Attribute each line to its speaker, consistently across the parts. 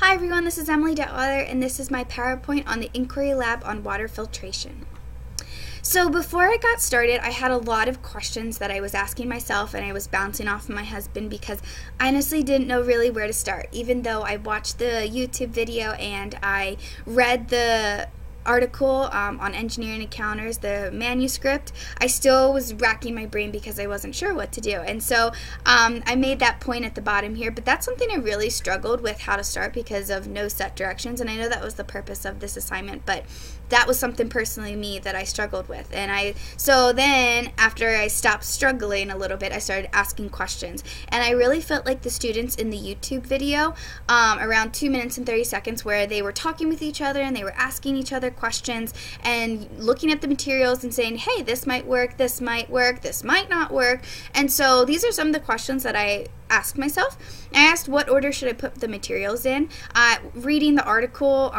Speaker 1: Hi everyone, this is Emily Detweiler, and this is my PowerPoint on the Inquiry Lab on water filtration. So before I got started, I had a lot of questions that I was asking myself and I was bouncing off of my husband because I honestly didn't know really where to start. Even though I watched the YouTube video and I read the article on engineering encounters, the manuscript, I still was racking my brain because I wasn't sure what to do. And so I made that point at the bottom here, but that's something I really struggled with how to start because of no set directions, and I know that was the purpose of this assignment, but that was something personally me that I struggled with. And so then after I stopped struggling a little bit, I started asking questions, and I really felt like the students in the YouTube video, around 2 minutes and 30 seconds, where they were talking with each other and they were asking each other questions and looking at the materials and saying, hey, this might work, this might not work. And so these are some of the questions that I asked myself. I asked, what order should I put the materials in? Reading the article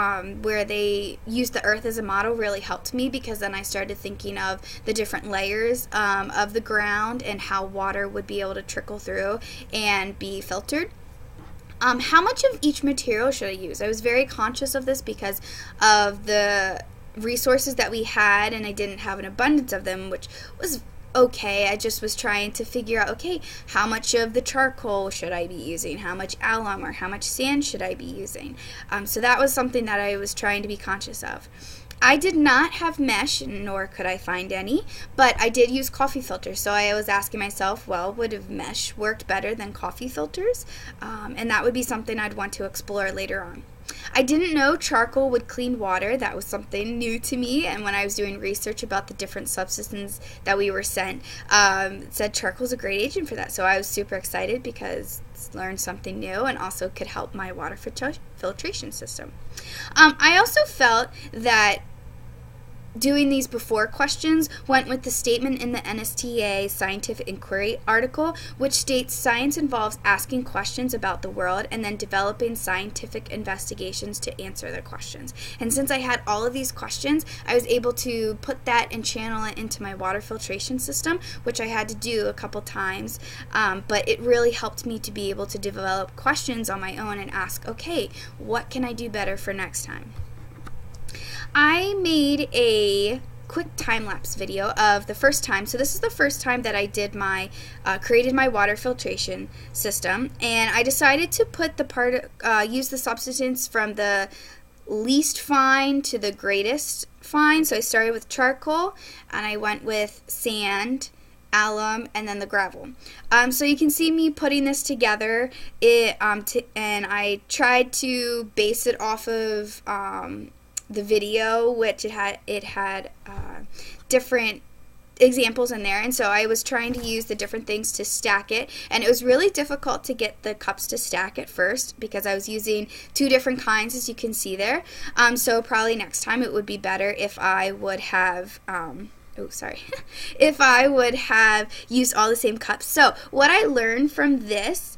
Speaker 1: where they used the earth as a model really helped me, because then I started thinking of the different layers of the ground and how water would be able to trickle through and be filtered. How much of each material should I use? I was very conscious of this because of the resources that we had, and I didn't have an abundance of them, which was okay. I just was trying to figure out, okay, how much of the charcoal should I be using? How much alum or how much sand should I be using? So that was something that I was trying to be conscious of. I did not have mesh, nor could I find any, but I did use coffee filters. So I was asking myself, well, would have mesh worked better than coffee filters? And that would be something I'd want to explore later on. I didn't know charcoal would clean water. That was something new to me, and when I was doing research about the different substances that we were sent, it said charcoal is a great agent for that. So I was super excited because I learned something new and also could help my water filtration system. I also felt that doing these before questions went with the statement in the NSTA Scientific Inquiry article, which states science involves asking questions about the world and then developing scientific investigations to answer the questions. And since I had all of these questions, I was able to put that and channel it into my water filtration system, which I had to do a couple times, but it really helped me to be able to develop questions on my own and ask, okay, what can I do better for next time? I made a quick time-lapse video of the first time. So this is the first time that I did created my water filtration system, and I decided to put use the substance from the least fine to the greatest fine. So I started with charcoal, and I went with sand, alum, and then the gravel. So you can see me putting this together, and I tried to base it off of the video, which it had different examples in there, and so I was trying to use the different things to stack it, and it was really difficult to get the cups to stack at first because I was using two different kinds, as you can see there. So probably next time it would be better if I would have if I would have used all the same cups. So what I learned from this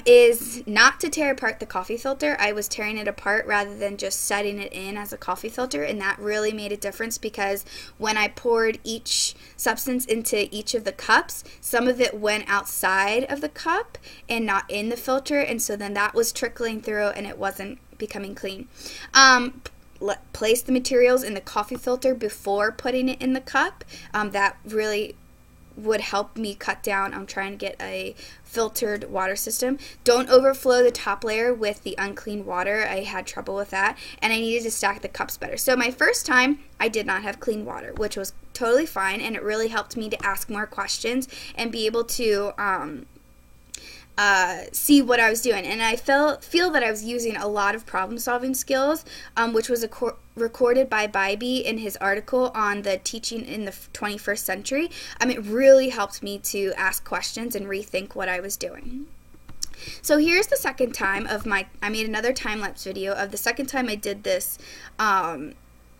Speaker 1: is not to tear apart the coffee filter. I was tearing it apart rather than just setting it in as a coffee filter, and that really made a difference because when I poured each substance into each of the cups, some of it went outside of the cup and not in the filter, and so then that was trickling through and it wasn't becoming clean. Place the materials in the coffee filter before putting it in the cup. That really would help me cut down on trying to get a filtered water system. Don't overflow the top layer with the unclean water. I had trouble with that, and I needed to stack the cups better. So my first time, I did not have clean water, which was totally fine, and it really helped me to ask more questions and be able to see what I was doing. And I feel that I was using a lot of problem-solving skills, which was recorded by Bybee in his article on the teaching in the 21st century. It really helped me to ask questions and rethink what I was doing. So here's the second time I made another time-lapse video of the second time I did this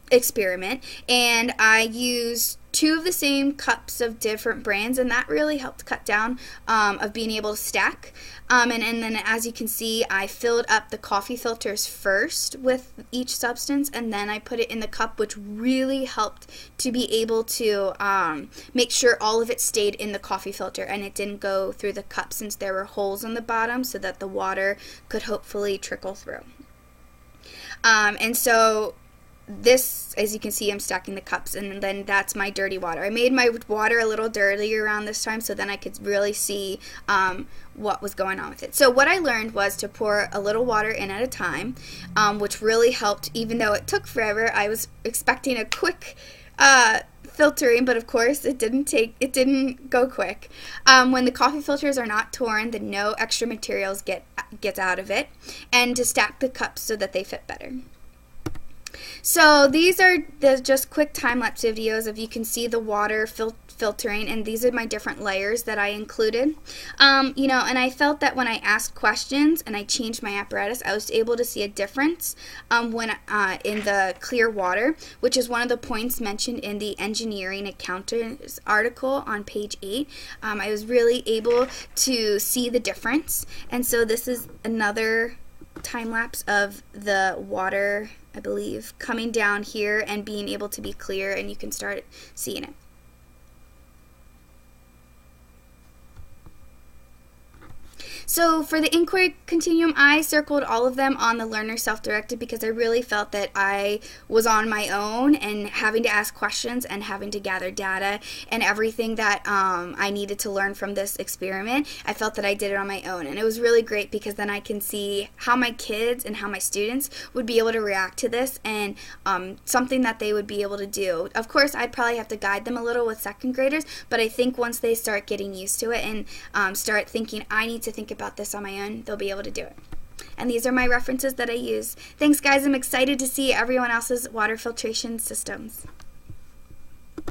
Speaker 1: experiment, and I used two of the same cups of different brands, and that really helped cut down of being able to stack. And then as you can see, I filled up the coffee filters first with each substance, and then I put it in the cup, which really helped to be able to make sure all of it stayed in the coffee filter and it didn't go through the cup, since there were holes on the bottom so that the water could hopefully trickle through. And so this, as you can see, I'm stacking the cups, and then that's my dirty water. I made my water a little dirty around this time so then I could really see what was going on with it. So what I learned was to pour a little water in at a time, which really helped. Even though it took forever, I was expecting a quick filtering, but of course it didn't go quick. When the coffee filters are not torn, then no extra materials gets out of it, and to stack the cups so that they fit better. So these are just quick time-lapse videos of, you can see the water filtering, and these are my different layers that I included. You know, and I felt that when I asked questions and I changed my apparatus, I was able to see a difference when in the clear water, which is one of the points mentioned in the Engineering Accountants article on page 8. I was really able to see the difference, and so this is another time-lapse of the water, I believe, coming down here and being able to be clear, and you can start seeing it. So for the inquiry continuum, I circled all of them on the learner self-directed because I really felt that I was on my own and having to ask questions and having to gather data and everything that I needed to learn from this experiment. I felt that I did it on my own, and it was really great because then I can see how my kids and how my students would be able to react to this, and something that they would be able to do. Of course, I'd probably have to guide them a little with second graders, but I think once they start getting used to it and start thinking, I need to think about this on my own, they'll be able to do it. And these are my references that I use. Thanks, guys. I'm excited to see everyone else's water filtration systems.